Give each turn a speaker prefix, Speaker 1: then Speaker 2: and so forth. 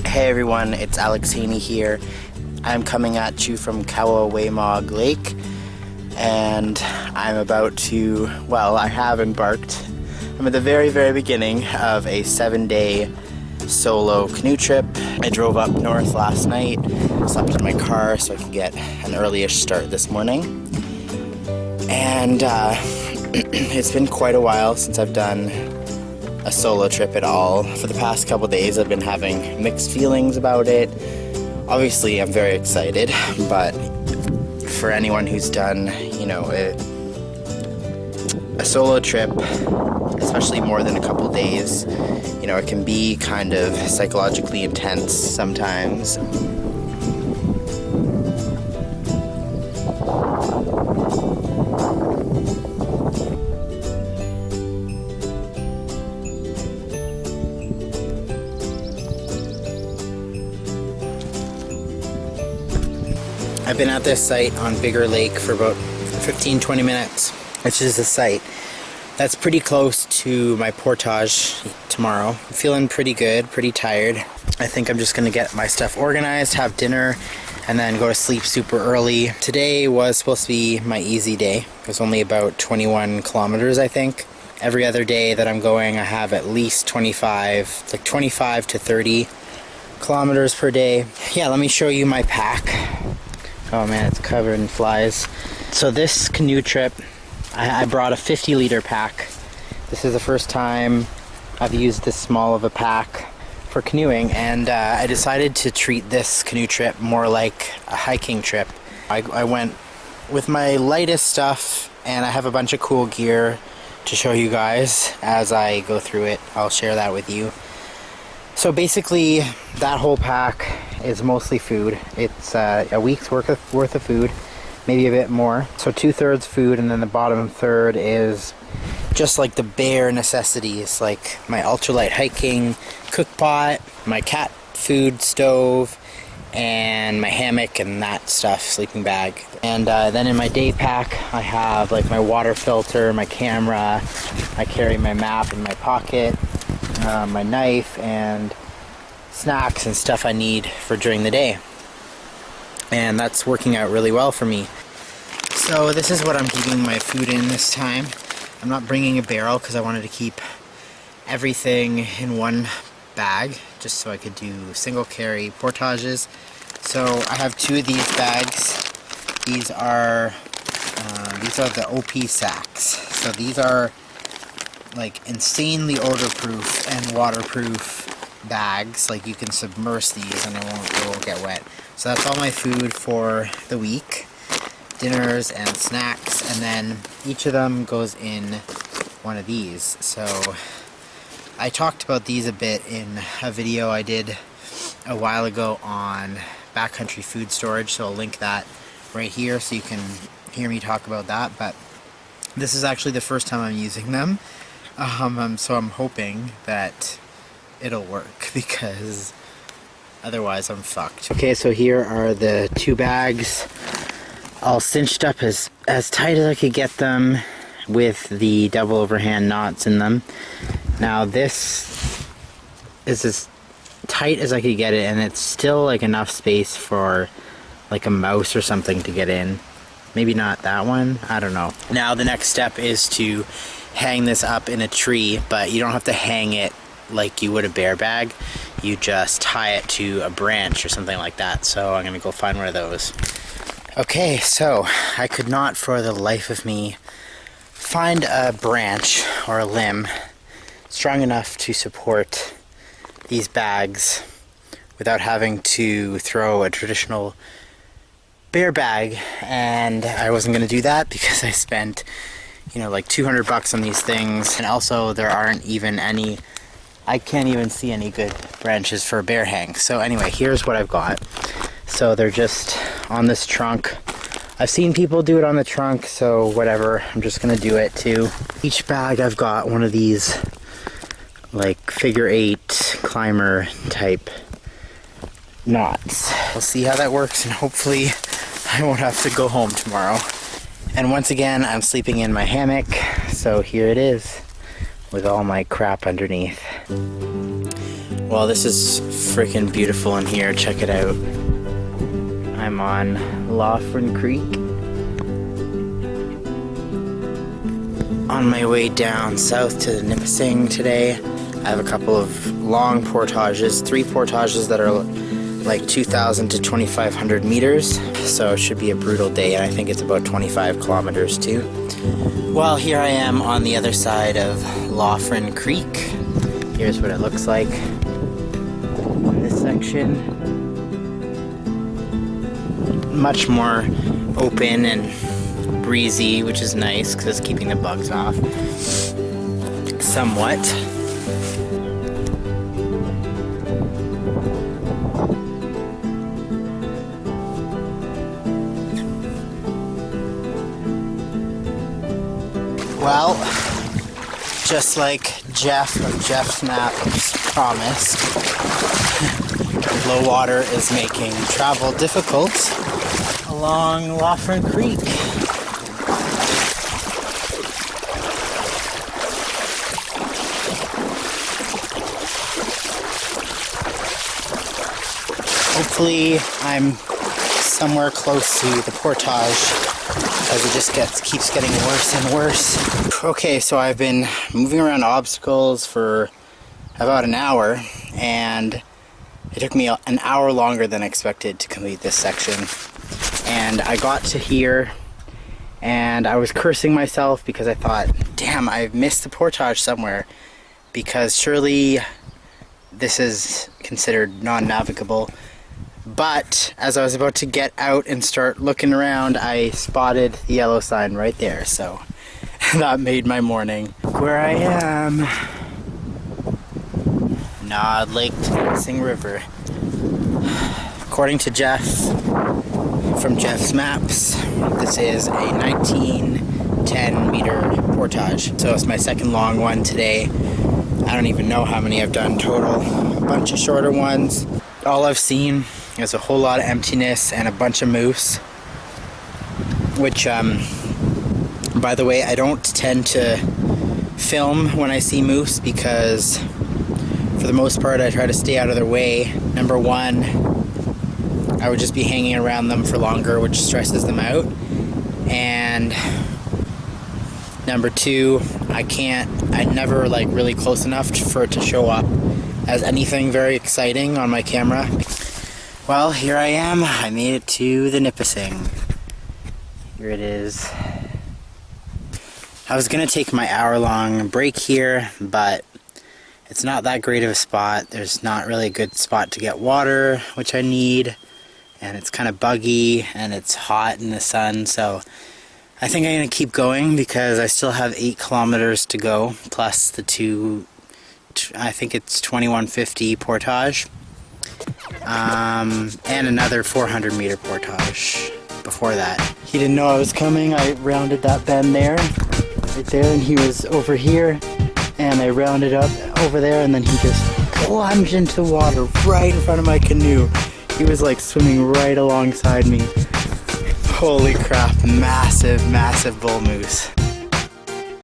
Speaker 1: Hey everyone, it's Alex Haney here. I'm coming at you from Kawawaymog Lake, and I'm about to, well, I have embarked. I'm at the very beginning of a 7-day solo canoe trip. I drove up north last night, slept in my car so I could get an early-ish start this morning. And it's been quite a while since I've done a solo trip at all. For the past couple days I've been having mixed feelings about it. Obviously I'm very excited, but for anyone who's done, you know, a solo trip, especially more than a couple days, you know, it can be kind of psychologically intense sometimes. I've been at this site on Bigger Lake for about 15-20 minutes, which is a site that's pretty close to my portage tomorrow. I'm feeling pretty good, pretty tired. I think I'm just gonna get my stuff organized, have dinner, and then go to sleep super early. Today was supposed to be my easy day. It was only about 21 kilometers, I think. Every other day that I'm going, I have at least 25, like 25 to 30 kilometers per day. Yeah, let me show you my pack. Oh man, it's covered in flies. So this canoe trip, I brought a 50-liter pack. This is the first time I've used this small of a pack for canoeing, and I decided to treat this canoe trip more like a hiking trip. I went with my lightest stuff, and I have a bunch of cool gear to show you guys as I go through it. I'll share that with you. So basically, that whole pack is mostly food. It's a week's worth of food, maybe a bit more. So 2/3 food, and then the bottom third is just like the bare necessities, like my ultralight hiking cook pot, my cat food stove, and my hammock and that stuff, sleeping bag. And then in my day pack, I have like my water filter, my camera, I carry my map in my pocket, my knife, and snacks and stuff I need for during the day. And that's working out really well for me. So this is what I'm keeping my food in this time. I'm not bringing a barrel because I wanted to keep everything in one bag, just so I could do single carry portages. So I have 2 of these bags. These are the OP sacks. So these are like insanely odor-proof and waterproof bags. Like you can submerge these and it won't get wet. So that's all my food for the week. Dinners and snacks, and then each of them goes in one of these. So I talked about these a bit in a video I did a while ago on backcountry food storage, so I'll link that right here so you can hear me talk about that. But this is actually the first time I'm using them. So I'm hoping that it'll work, because otherwise I'm fucked. Okay, so here are the 2 bags, all cinched up as tight as I could get them, with the double overhand knots in them. Now this is as tight as I could get it, and it's still like enough space for like a mouse or something to get in. Maybe not that one, I don't know. Now the next step is to hang this up in a tree, but you don't have to hang it like you would a bear bag. You just tie it to a branch or something like that. So I'm gonna go find one of those. Okay, so I could not for the life of me find a branch or a limb strong enough to support these bags without having to throw a traditional bear bag, and I wasn't gonna do that because I spent, you know, like $200 on these things, and also there aren't even any, I can't even see any good branches for a bear hang. So anyway, here's what I've got. So they're just on this trunk. I've seen people do it on the trunk, so whatever, I'm just gonna do it too. Each bag I've got one of these like figure 8 climber type knots. We'll see how that works, and hopefully I won't have to go home tomorrow. And once again, I'm sleeping in my hammock, so here it is with all my crap underneath. Well, this is freaking beautiful in here. Check it out. I'm on Laughlin Creek. On my way down south to Nipissing today. I have a couple of long portages, 3 portages that are like 2,000 to 2,500 meters. So it should be a brutal day, and I think it's about 25 kilometers too. Well, here I am on the other side of Laughlin Creek. Here's what it looks like. This section, much more open and breezy, which is nice because it's keeping the bugs off somewhat. Well, just like Jeff of Jeff's Maps promised, low water is making travel difficult along Laughlin Creek. Hopefully I'm somewhere close to the portage, because it just keeps getting worse and worse. Okay, so I've been moving around obstacles for about an hour, and it took me an hour longer than expected to complete this section. And I got to here, and I was cursing myself because I thought, damn, I missed the portage somewhere, because surely this is considered non-navigable. But as I was about to get out and start looking around, I spotted the yellow sign right there, so that made my morning. Where I am, Nod Lake to Nipissing River. According to Jeff from Jeff's Maps, this is a 1910 meter portage. So it's my second long one today. I don't even know how many I've done total. A bunch of shorter ones. All I've seen is a whole lot of emptiness and a bunch of moose, which by the way, I don't tend to film when I see moose, because for the most part I try to stay out of their way. Number one, I would just be hanging around them for longer, which stresses them out, and number two, I'm never like really close enough for it to show up as anything very exciting on my camera. Well, here I am. I made it to the Nipissing. Here it is. I was gonna take my hour-long break here, but it's not that great of a spot. There's not really a good spot to get water, which I need, and it's kind of buggy, and it's hot in the sun, so I think I'm gonna keep going because I still have 8 kilometers to go, plus the I think it's 2150 portage. And another 400 meter portage before that. He didn't know I was coming. I rounded that bend there, right there, and he was over here, and I rounded up over there, and then he just plunged into the water right in front of my canoe. He was like swimming right alongside me. Holy crap, massive, massive bull moose.